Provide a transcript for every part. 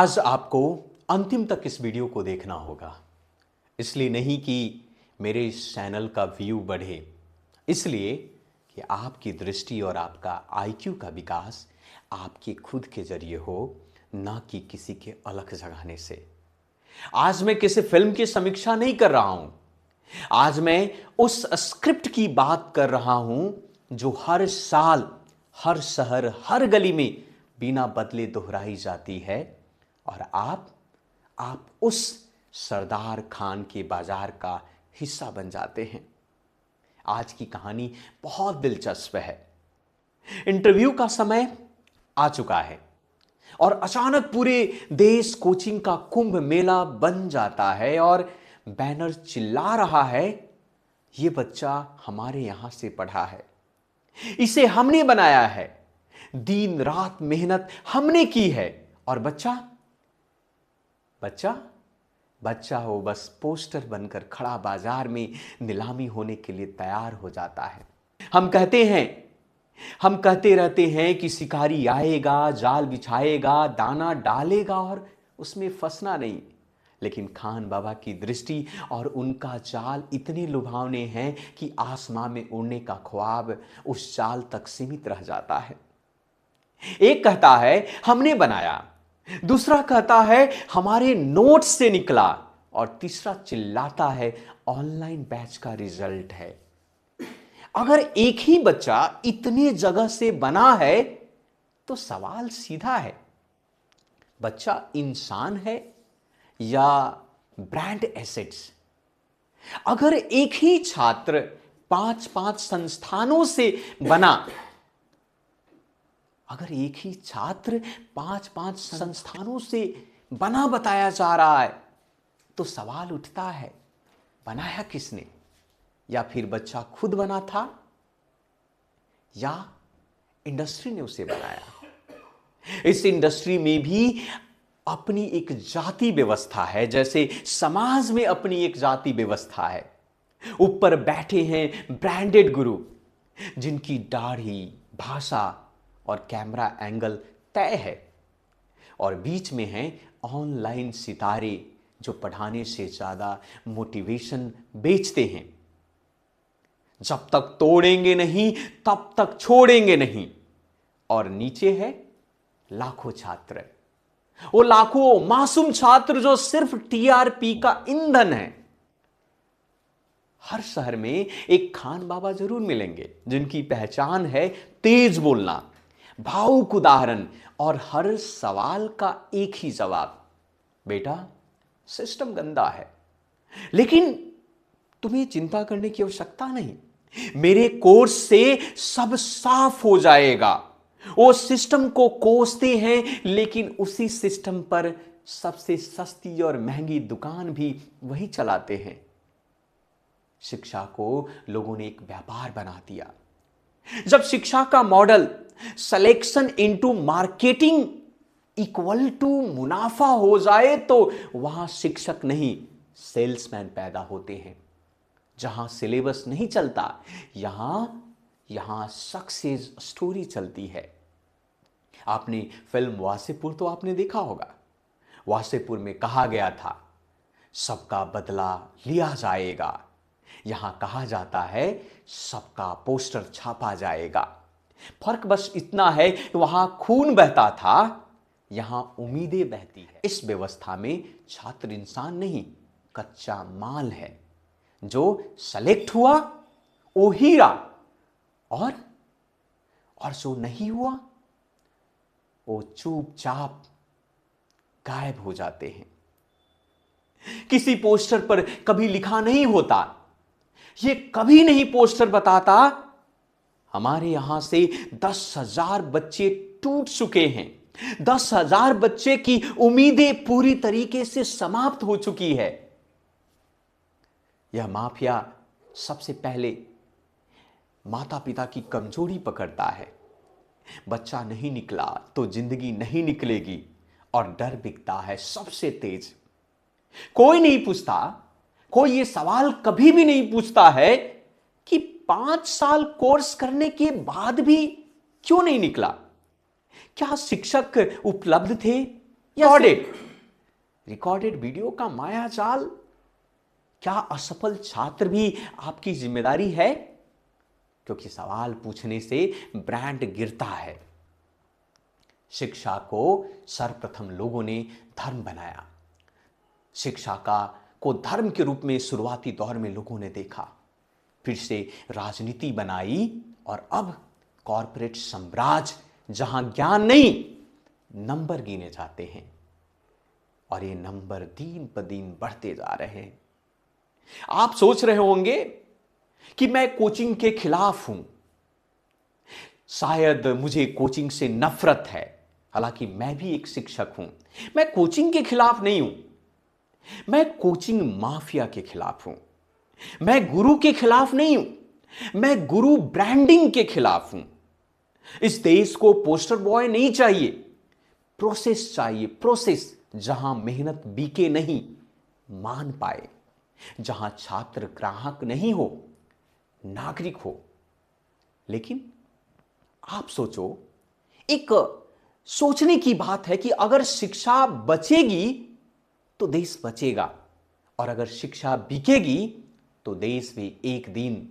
आज आपको अंतिम तक इस वीडियो को देखना होगा। इसलिए नहीं कि मेरे इस चैनल का व्यू बढ़े, इसलिए कि आपकी दृष्टि और आपका आईक्यू का विकास आपके खुद के जरिए हो, ना कि किसी के अलग जगाने से। आज मैं किसी फिल्म की समीक्षा नहीं कर रहा हूं। आज मैं उस स्क्रिप्ट की बात कर रहा हूं जो हर साल, हर शहर, हर गली में बिना बदले दोहराई जाती है। और आप उस सरदार खान के बाजार का हिस्सा बन जाते हैं। आज की कहानी बहुत दिलचस्प है। इंटरव्यू का समय आ चुका है और अचानक पूरे देश कोचिंग का कुंभ मेला बन जाता है और बैनर चिल्ला रहा है, ये बच्चा हमारे यहां से पढ़ा है, इसे हमने बनाया है, दिन रात मेहनत हमने की है। और बच्चा हो बस पोस्टर बनकर खड़ा बाजार में नीलामी होने के लिए तैयार हो जाता है। हम कहते रहते हैं कि शिकारी आएगा, जाल बिछाएगा, दाना डालेगा और उसमें फंसना नहीं। लेकिन खान बाबा की दृष्टि और उनका जाल इतने लुभावने हैं कि आसमां में उड़ने का ख्वाब उस जाल तक सीमित रह जाता है। एक कहता है हमने बनाया, दूसरा कहता है हमारे नोट्स से निकला, और तीसरा चिल्लाता है ऑनलाइन बैच का रिजल्ट है। अगर एक ही बच्चा इतने जगह से बना है तो सवाल सीधा है, बच्चा इंसान है या ब्रांड एसेट्स? अगर एक ही छात्र पांच पांच संस्थानों से बना, अगर एक ही छात्र पांच पांच संस्थानों से बना बताया जा रहा है तो सवाल उठता है, बनाया किसने? या फिर बच्चा खुद बना था या इंडस्ट्री ने उसे बनाया? इस इंडस्ट्री में भी अपनी एक जाति व्यवस्था है, जैसे समाज में अपनी एक जाति व्यवस्था है। ऊपर बैठे हैं ब्रांडेड गुरु, जिनकी दाढ़ी, भाषा और कैमरा एंगल तय है, और बीच में हैं ऑनलाइन सितारे जो पढ़ाने से ज्यादा मोटिवेशन बेचते हैं। जब तक तोड़ेंगे नहीं तब तक छोड़ेंगे नहीं। और नीचे है लाखों छात्र, वो लाखों मासूम छात्र जो सिर्फ टीआरपी का ईंधन है। हर शहर में एक खान बाबा जरूर मिलेंगे जिनकी पहचान है तेज बोलना, भावुक उदाहरण और हर सवाल का एक ही जवाब, बेटा सिस्टम गंदा है। लेकिन तुम्हें चिंता करने की आवश्यकता नहीं, मेरे कोर्स से सब साफ हो जाएगा। वो सिस्टम को कोसते हैं, लेकिन उसी सिस्टम पर सबसे सस्ती और महंगी दुकान भी वही चलाते हैं। शिक्षा को लोगों ने एक व्यापार बना दिया। जब शिक्षा का model selection into marketing equal to मुनाफा हो जाए तो वहां शिक्षक नहीं सेल्समैन पैदा होते हैं। जहां सिलेबस नहीं चलता, यहां सक्सेस स्टोरी चलती है। आपने फिल्म वासेपुर तो आपने देखा होगा। वासेपुर में कहा गया था सबका बदला लिया जाएगा। यहां कहा जाता है सबका पोस्टर छापा जाएगा। फर्क बस इतना है कि वहां खून बहता था, यहां उम्मीदें बहती है। इस व्यवस्था में छात्र इंसान नहीं, कच्चा माल है। जो सेलेक्ट हुआ वो हीरा, और जो नहीं हुआ वो चुपचाप गायब हो जाते हैं। किसी पोस्टर पर कभी लिखा नहीं होता, ये कभी नहीं पोस्टर बताता हमारे यहां से 10,000 बच्चे टूट चुके हैं, 10,000 बच्चे की उम्मीदें पूरी तरीके से समाप्त हो चुकी है। यह माफिया सबसे पहले माता पिता की कमजोरी पकड़ता है। बच्चा नहीं निकला तो जिंदगी नहीं निकलेगी, और डर बिकता है सबसे तेज। कोई नहीं पूछता, कोई ये सवाल कभी भी नहीं पूछता है कि 5 साल कोर्स करने के बाद भी क्यों नहीं निकला। क्या शिक्षक उपलब्ध थे रिकॉर्डेड रिकॉर्डेड वीडियो का माया जाल। क्या असफल छात्र भी आपकी जिम्मेदारी है? क्योंकि सवाल पूछने से ब्रांड गिरता है। शिक्षा को सर्वप्रथम लोगों ने धर्म बनाया। शिक्षा को धर्म के रूप में शुरुआती दौर में लोगों ने देखा, फिर से राजनीति बनाई और अब कॉरपोरेट साम्राज्य, जहां ज्ञान नहीं नंबर गिने जाते हैं, और ये नंबर दिन ब दिन बढ़ते जा रहे हैं। आप सोच रहे होंगे कि मैं कोचिंग के खिलाफ हूं, शायद मुझे कोचिंग से नफरत है। हालांकि मैं भी एक शिक्षक हूं। मैं कोचिंग के खिलाफ नहीं हूं, मैं कोचिंग माफिया के खिलाफ हूं। मैं गुरु के खिलाफ नहीं हूं, मैं गुरु ब्रांडिंग के खिलाफ हूं। इस देश को पोस्टर बॉय नहीं चाहिए, प्रोसेस चाहिए। प्रोसेस जहां मेहनत बिके नहीं, मान पाए, जहां छात्र ग्राहक नहीं हो, नागरिक हो। लेकिन आप सोचो, एक सोचने की बात है कि अगर शिक्षा बचेगी तो देश बचेगा, और अगर शिक्षा बिकेगी तो देश भी एक दिन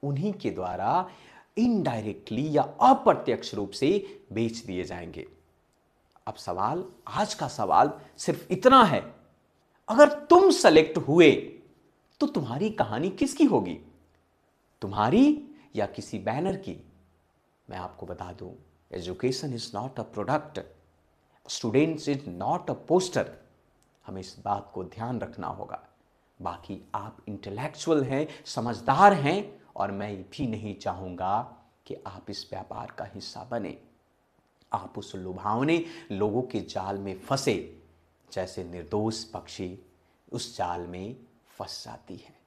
उन्हीं के द्वारा इनडायरेक्टली या अप्रत्यक्ष रूप से बेच दिए जाएंगे। अब सवाल, आज का सवाल सिर्फ इतना है, अगर तुम सेलेक्ट हुए तो तुम्हारी कहानी किसकी होगी? तुम्हारी या किसी बैनर की? मैं आपको बता दूं, education is not a product, students is not a poster. हमें इस बात को ध्यान रखना होगा। बाकी आप इंटेलेक्चुअल हैं, समझदार हैं, और मैं भी नहीं चाहूंगा कि आप इस व्यापार का हिस्सा बने। आप उस लुभावने लोगों के जाल में फंसे, जैसे निर्दोष पक्षी उस जाल में फंस जाती है।